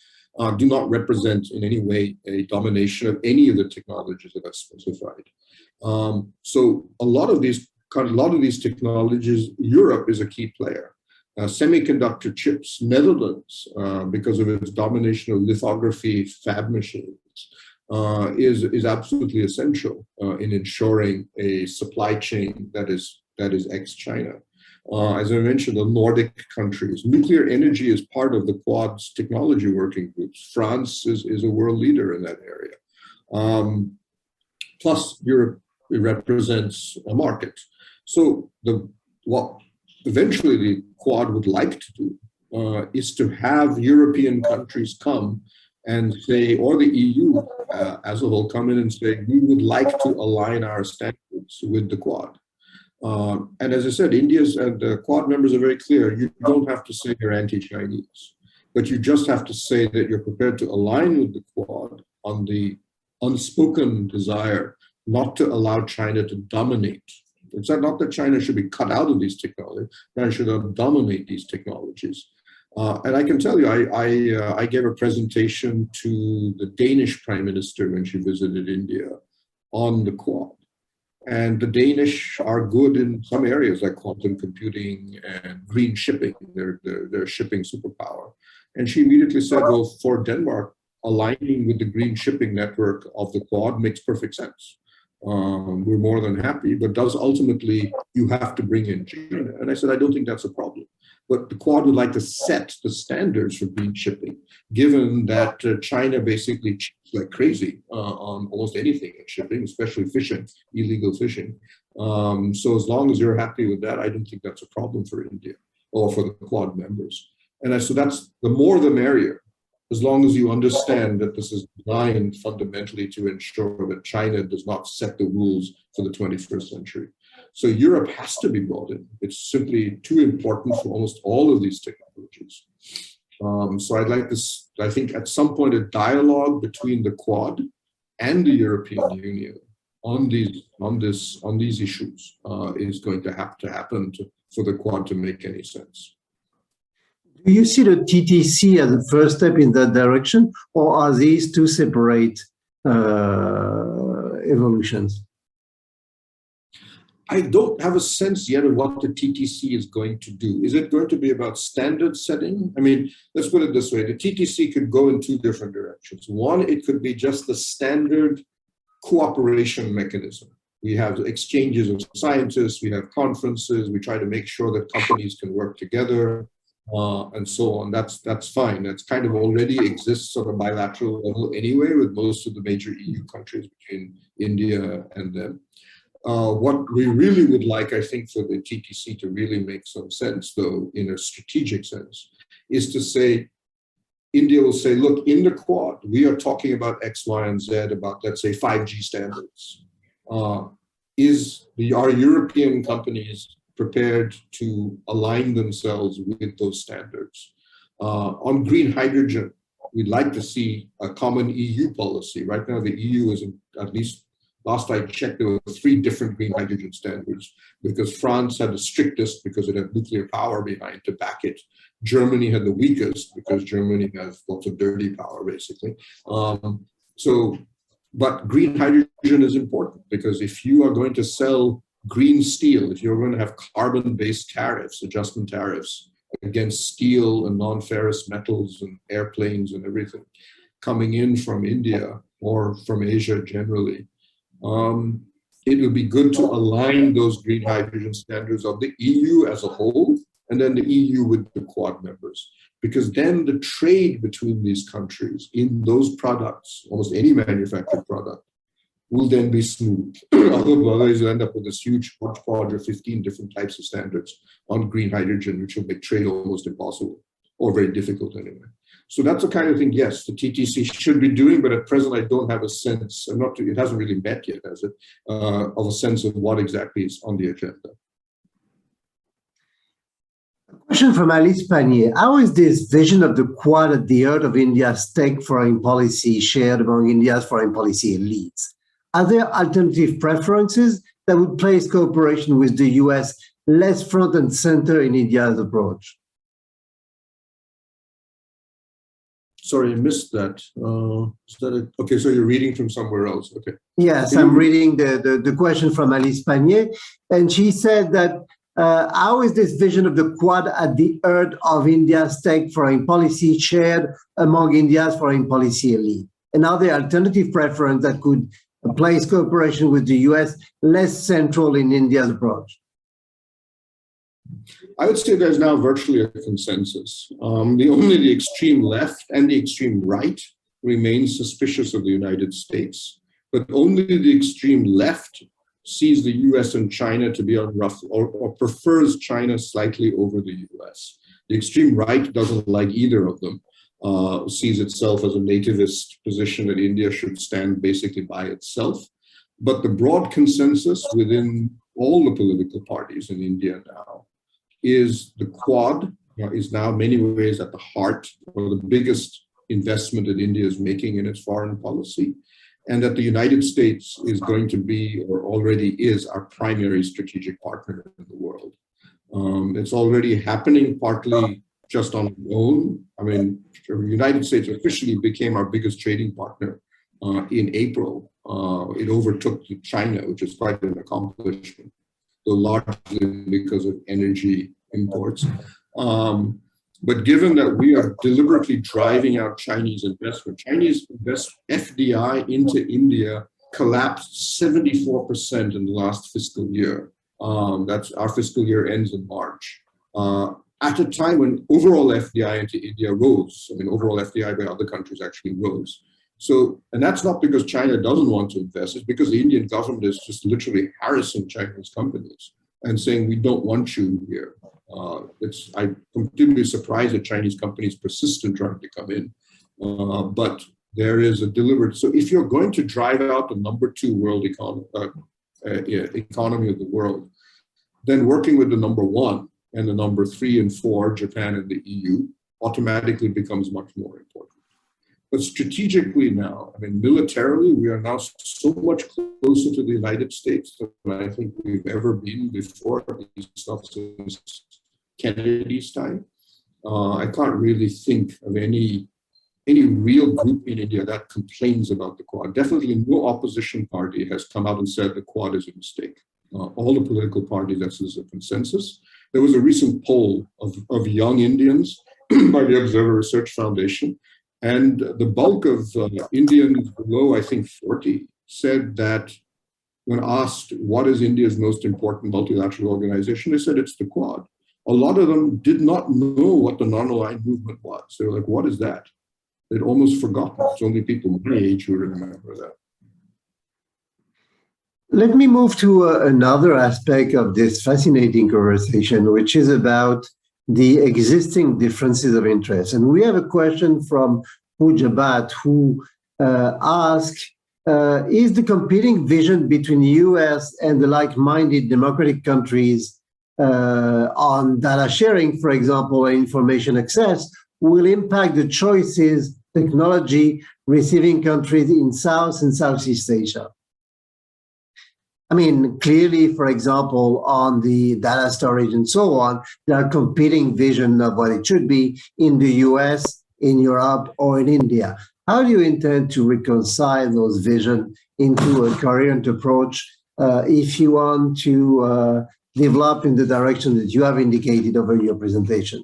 do not represent in any way a domination of any of the technologies that are specified. So a lot of these technologies, Europe is a key player. Semiconductor chips, Netherlands, because of its domination of lithography fab machines, is absolutely essential in ensuring a supply chain that is ex-China. As I mentioned, the Nordic countries, nuclear energy is part of the Quad's technology working groups. France is a world leader in that area. Plus, Europe represents a market. So what eventually the Quad would like to do is to have European countries come and say, or the EU as a whole, come in and say, we would like to align our standards with the Quad. And as I said, India's and the Quad members are very clear. You don't have to say you're anti-Chinese, but you just have to say that you're prepared to align with the Quad on the unspoken desire not to allow China to dominate. It's not that China should be cut out of these technologies. China should dominate these technologies. And I can tell you, I gave a presentation to the Danish Prime Minister when she visited India on the Quad. And the Danish are good in some areas like quantum computing and green shipping. They're a shipping superpower. And she immediately said, well, for Denmark, aligning with the green shipping network of the Quad makes perfect sense. We're more than happy, but does ultimately you have to bring in China? And I said, I don't think that's a problem. But the Quad would like to set the standards for green shipping, given that China basically cheats like crazy on almost anything in shipping, especially fishing, illegal fishing. So as long as you're happy with that, I don't think that's a problem for India or for the Quad members. And so that's the more the merrier, as long as you understand that this is designed fundamentally to ensure that China does not set the rules for the 21st century. So Europe has to be brought in. It's simply too important for almost all of these technologies. So I'd like this, I think at some point, a dialogue between the Quad and the European Union on these issues is going to have to happen for the Quad to make any sense. Do you see the TTC as the first step in that direction, or are these two separate evolutions? I don't have a sense yet of what the TTC is going to do. Is it going to be about standard setting? I mean, let's put it this way. The TTC could go in two different directions. One, it could be just the standard cooperation mechanism. We have exchanges of scientists, we have conferences, we try to make sure that companies can work together, and so on. That's fine. That's kind of already exists on a bilateral level anyway with most of the major EU countries between India and them. What we really would like, I think, for the TTC to really make some sense, though, in a strategic sense, is to say, India will say, look, in the Quad, we are talking about X, Y, and Z, about, let's say, 5G standards. Are European companies prepared to align themselves with those standards? On green hydrogen, we'd like to see a common EU policy. Right now, the EU is, at least last I checked, there were 3 different green hydrogen standards because France had the strictest because it had nuclear power behind to back it. Germany had the weakest because Germany has lots of dirty power, basically. But green hydrogen is important because if you are going to sell green steel, if you're going to have carbon-based tariffs, adjustment tariffs against steel and non-ferrous metals and airplanes and everything coming in from India or from Asia generally, it would be good to align those green hydrogen standards of the EU as a whole, and then the EU with the Quad members. Because then the trade between these countries in those products, almost any manufactured product, will then be smooth. Otherwise, you'll end up with this huge hodgepodge of 15 different types of standards on green hydrogen, which will make trade almost impossible, or very difficult anyway. So that's the kind of thing, yes, the TTC should be doing, but at present I don't have a sense, it hasn't really met yet, has it, of a sense of what exactly is on the agenda. A question from Alice Panier. How is this vision of the Quad at the heart of India's tech foreign policy shared among India's foreign policy elites? Are there alternative preferences that would place cooperation with the US less front and center in India's approach? Sorry, I missed that. Okay, so you're reading from somewhere else. Okay. Yes, I'm reading the question from Alice Panier, and she said that How is this vision of the Quad at the heart of India's tech foreign policy shared among India's foreign policy elite? And are there alternative preferences that could place cooperation with the US less central in India's approach? I would say there's now virtually a consensus. Only the extreme left and the extreme right remain suspicious of the United States, but only the extreme left sees the US and China to be on rough, or prefers China slightly over the US. The extreme right doesn't like either of them, sees itself as a nativist position that India should stand basically by itself. But the broad consensus within all the political parties in India now is the Quad is now in many ways at the heart, or the biggest investment that India is making in its foreign policy, and that the United States is going to be, or already is, our primary strategic partner in the world. It's already happening partly just on its own. I mean, the United States officially became our biggest trading partner in April. It overtook China, which is quite an accomplishment, though largely because of energy imports. But given that we are deliberately driving out Chinese investment, FDI into India collapsed 74% in the last fiscal year. That's our fiscal year ends in March. At a time when overall FDI into India rose. I mean, overall FDI by other countries actually rose. So, and that's not because China doesn't want to invest, it's because the Indian government is just literally harassing Chinese companies and saying, we don't want you here. I'm completely surprised that Chinese companies persist in trying to come in. But there is a deliberate, so if you're going to drive out the number 2 world economy of the world, then working with the number 1 and the number 3 and 4, Japan and the EU, automatically becomes much more important. But strategically now, I mean, militarily, we are now so much closer to the United States than I think we've ever been before, at least not since Kennedy's time. I can't really think of any real group in India that complains about the Quad. Definitely no opposition party has come out and said the Quad is a mistake. All the political parties, that's a consensus. There was a recent poll of young Indians by the Observer Research Foundation, and the bulk of Indians below, I think, 40, said that when asked what is India's most important multilateral organization, they said it's the Quad. A lot of them did not know what the non-aligned movement was. They were like, what is that? They'd almost forgotten. It's only people my age who remember that. Let me move to another aspect of this fascinating conversation, which is about the existing differences of interest. And we have a question from Pujabat who asks, is the competing vision between the US and the like-minded democratic countries on data sharing, for example, and information access, will impact the choices technology receiving countries in South and Southeast Asia? I mean, clearly, for example, on the data storage and so on, there are competing visions of what it should be in the US, in Europe, or in India. How do you intend to reconcile those visions into a coherent approach if you want to develop in the direction that you have indicated over your presentation?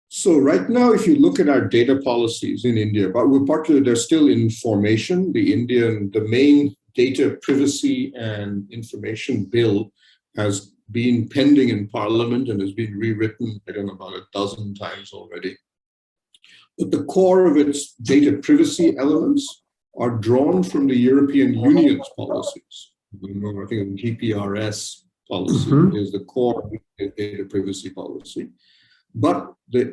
So right now, if you look at our data policies in India, but they're still in formation. The main data privacy and information bill has been pending in Parliament and has been rewritten, I don't know, about 12 times already. But the core of its data privacy elements are drawn from the European Union's policies. I think the GPRS policy is the core data privacy policy. But the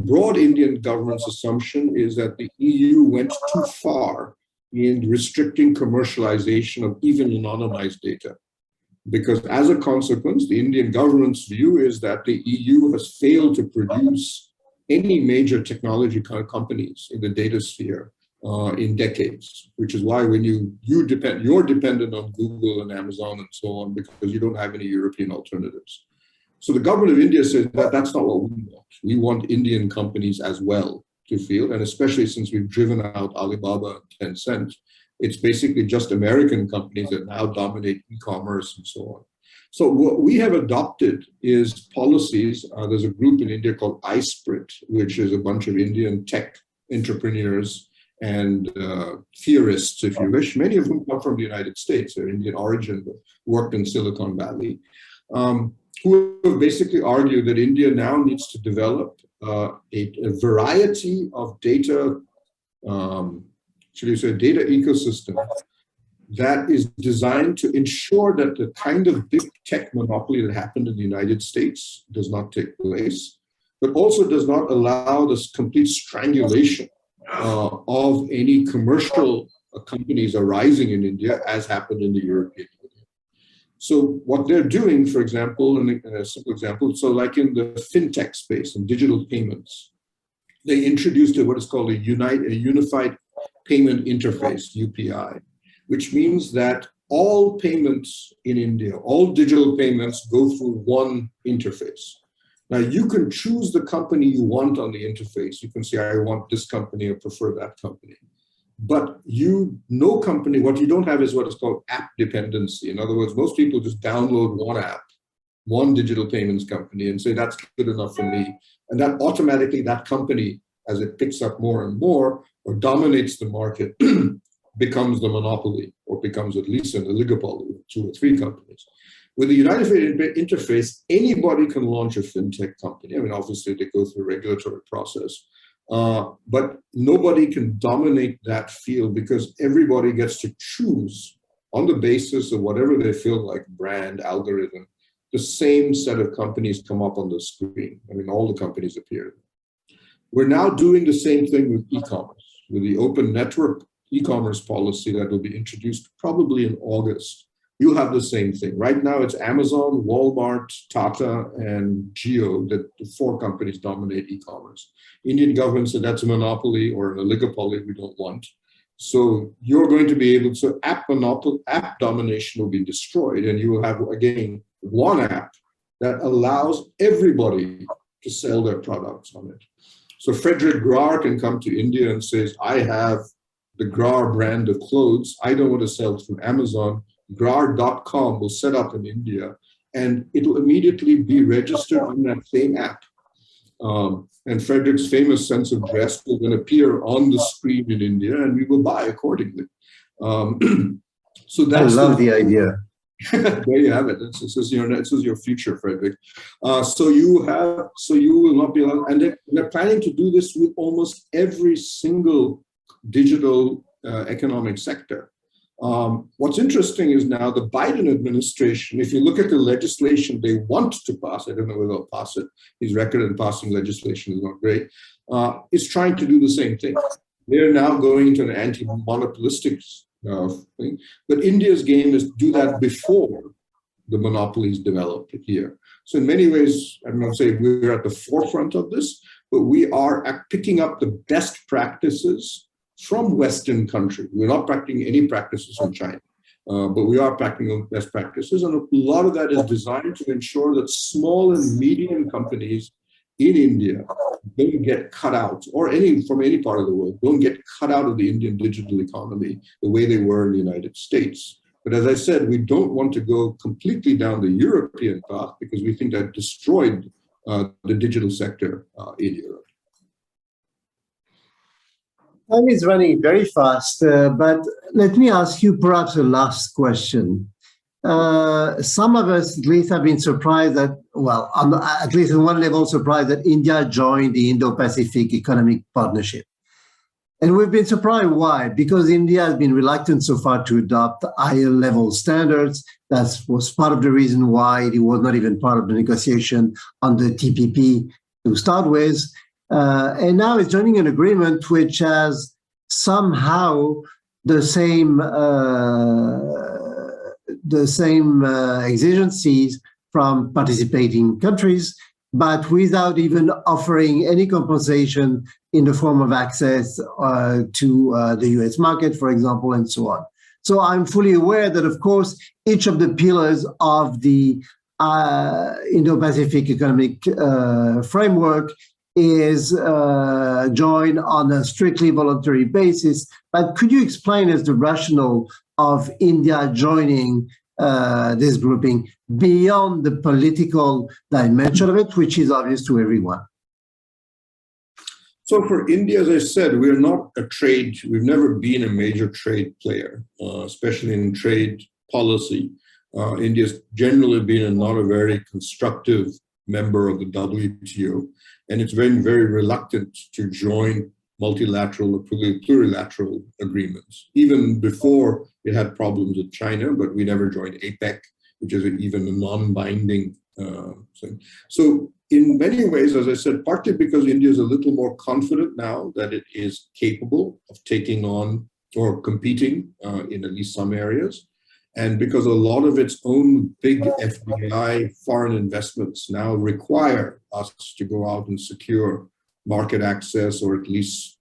broad Indian government's assumption is that the EU went too far in restricting commercialization of even anonymized data. Because as a consequence, the Indian government's view is that the EU has failed to produce any major technology companies in the data sphere in decades, which is why when you're dependent on Google and Amazon and so on because you don't have any European alternatives. So the government of India says that that's not what we want. We want Indian companies as well to feel, and especially since we've driven out Alibaba and Tencent, it's basically just American companies that now dominate e-commerce and so on. So what we have adopted is policies. There's a group in India called iSprit, which is a bunch of Indian tech entrepreneurs and theorists, if you wish, many of whom come from the United States. They're Indian origin, but worked in Silicon Valley, who have basically argued that India now needs to develop a variety of data, data ecosystem that is designed to ensure that the kind of big tech monopoly that happened in the United States does not take place, but also does not allow this complete strangulation of any commercial companies arising in India, as happened in the European Union. So what they're doing, for example, in a simple example, so like in the fintech space and digital payments, they introduced what is called a unified payment interface, UPI, which means that all payments in India, all digital payments go through one interface. Now you can choose the company you want on the interface. You can say, I want this company or prefer that company. But no company, what you don't have is what is called app dependency. In other words, most people just download one app, one digital payments company, and say, that's good enough for me. And that automatically, that company, as it picks up more and more or dominates the market, becomes the monopoly, or becomes at least an oligopoly with 2 or 3 companies. With the unified interface, anybody can launch a fintech company. I mean, obviously they go through a regulatory process, but nobody can dominate that field because everybody gets to choose on the basis of whatever they feel like, brand, algorithm, the same set of companies come up on the screen. I mean, all the companies appear. We're now doing the same thing with e-commerce, with the open network e-commerce policy that will be introduced probably in August. You'll have the same thing. Right now it's Amazon, Walmart, Tata, and Jio, that the 4 companies dominate e-commerce. Indian government said that's a monopoly or an oligopoly we don't want. So you're going to be able to, app domination will be destroyed, and you will have, again, one app that allows everybody to sell their products on it. So Frederick Grar can come to India and says, I have the Grar brand of clothes. I don't want to sell through Amazon. Grar.com will set up in India, and it will immediately be registered on that same app. And Frederick's famous sense of dress will then appear on the screen in India, and we will buy accordingly. So that's I love the idea. There you have it. This is your future, Frederick. So you will not be allowed, and they're planning to do this with almost every single digital economic sector. What's interesting is now the Biden administration, if you look at the legislation they want to pass, I don't know whether they'll pass it, his record in passing legislation is not great, is trying to do the same thing. They're now going into an anti-monopolistic thing. But India's game is to do that before the monopolies develop here. So in many ways, I'm not saying we're at the forefront of this, but we are picking up the best practices from Western countries. We're not practicing any practices from China, but we are practicing best practices. And a lot of that is designed to ensure that small and medium companies in India don't get cut out, or from any part of the world, don't get cut out of the Indian digital economy the way they were in the United States. But as I said, we don't want to go completely down the European path because we think that destroyed the digital sector in Europe. Time is running very fast, but let me ask you perhaps a last question. Some of us at least have been surprised that, well, at least on one level surprised that India joined the Indo-Pacific Economic Partnership. And we've been surprised why? Because India has been reluctant so far to adopt higher level standards. That was part of the reason why it was not even part of the negotiation on the TPP to start with. And now it's joining an agreement which has somehow the same exigencies from participating countries, but without even offering any compensation in the form of access to the US market, for example, and so on. So I'm fully aware that, of course, each of the pillars of the Indo-Pacific Economic Framework is joined on a strictly voluntary basis. But could you explain us the rationale of India joining this grouping beyond the political dimension of it, which is obvious to everyone? So for India, as I said, we're not we've never been a major trade player, especially in trade policy. India's generally been not a very constructive member of the WTO, and it's been very reluctant to join multilateral or plurilateral agreements. Even before it had problems with China, but we never joined APEC, which is even a non-binding thing. So in many ways, as I said, partly because India is a little more confident now that it is capable of taking on or competing in at least some areas, and because a lot of its own big FDI foreign investments now require us to go out and secure market access or at least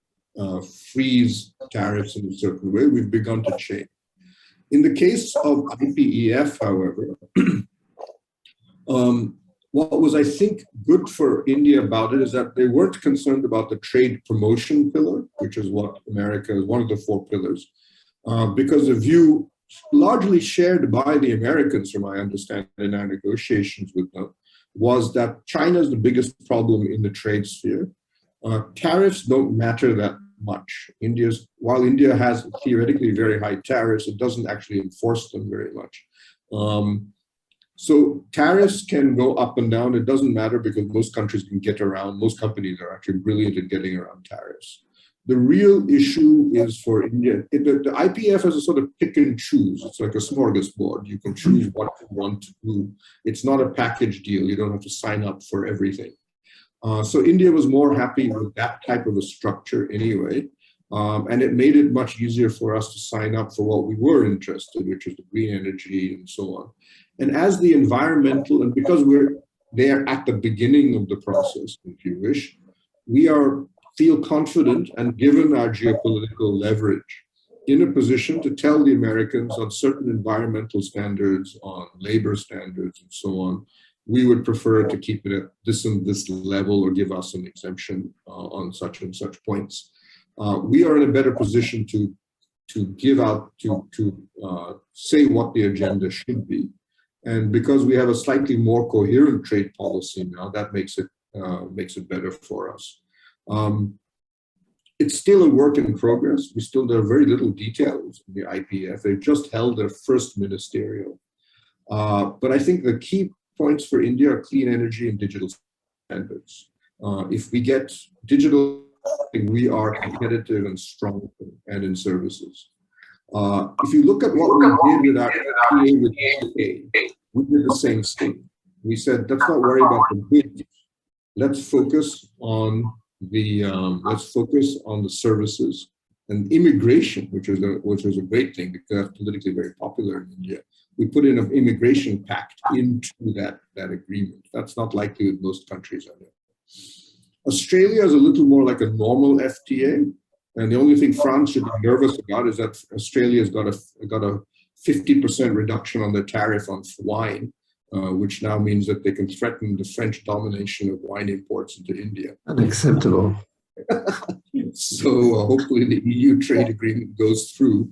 freeze tariffs in a certain way, we've begun to change. In the case of IPEF, however, what was, I think, good for India about it is that they weren't concerned about the trade promotion pillar, which is what America is one of the four pillars, because the view largely shared by the Americans, from my understanding in our negotiations with them, was that China is the biggest problem in the trade sphere. Tariffs don't matter that much. While India has theoretically very high tariffs, it doesn't actually enforce them very much. So tariffs can go up and down. It doesn't matter because most countries can get around. Most companies are actually brilliant at getting around tariffs. The real issue is for India. The IPF has a sort of pick and choose. It's like a smorgasbord. You can choose what you want to do. It's not a package deal. You don't have to sign up for everything. So India was more happy with that type of a structure anyway. And it made it much easier for us to sign up for what we were interested, which is the green energy and so on. And as the environmental, and because we're there at the beginning of the process, if you wish, we feel confident and given our geopolitical leverage in a position to tell the Americans on certain environmental standards, on labor standards and so on, we would prefer to keep it at this and this level or give us an exemption on such and such points. We are in a better position to give out, to say what the agenda should be. And because we have a slightly more coherent trade policy now, that makes it better for us. It's still a work in progress. There are very little details in the IPF. They've just held their first ministerial. But I think the key points for India are clean energy and digital standards. If we get digital, we are competitive and strong and in services. If you look at what we did with our FTA with UK, we did the same thing. We said, let's not worry about the goods. Let's focus on the services and immigration, which was a great thing because that's politically very popular in India. We put in an immigration pact into that agreement. That's not likely with most countries. Australia is a little more like a normal FTA, and the only thing France should be nervous about is that Australia has got a 50% reduction on their tariff on wine, which now means that they can threaten the French domination of wine imports into India. Unacceptable. So hopefully the EU trade agreement goes through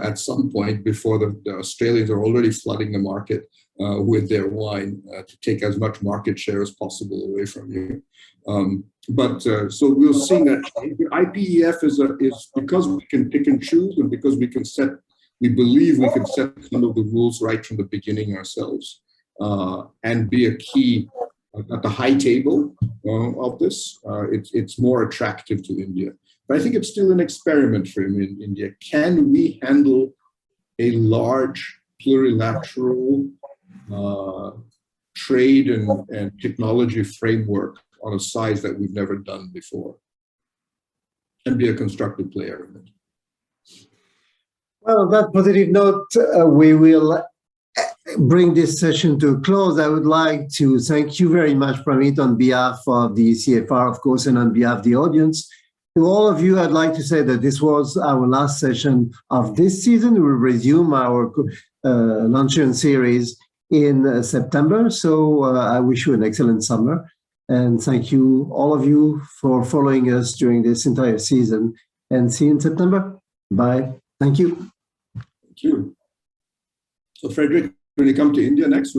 at some point before the Australians are already flooding the market with their wine to take as much market share as possible away from you. So we'll see that the IPEF is because we can pick and choose and because we believe we can set some of the rules right from the beginning ourselves and be a key at the high table of this. It's more attractive to India. But I think it's still an experiment for him in India. Can we handle a large plurilateral trade and technology framework on a size that we've never done before and be a constructive player in it? Well, on that positive note, we will bring this session to a close. I would like to thank you very much, Pramit, on behalf of the CFR, of course, and on behalf of the audience. To all of you, I'd like to say that this was our last session of this season. We'll resume our Luncheon series in September. So I wish you an excellent summer. And thank you, all of you, for following us during this entire season. And see you in September. Bye. Thank you. Thank you. So Frederick, when you come to India next,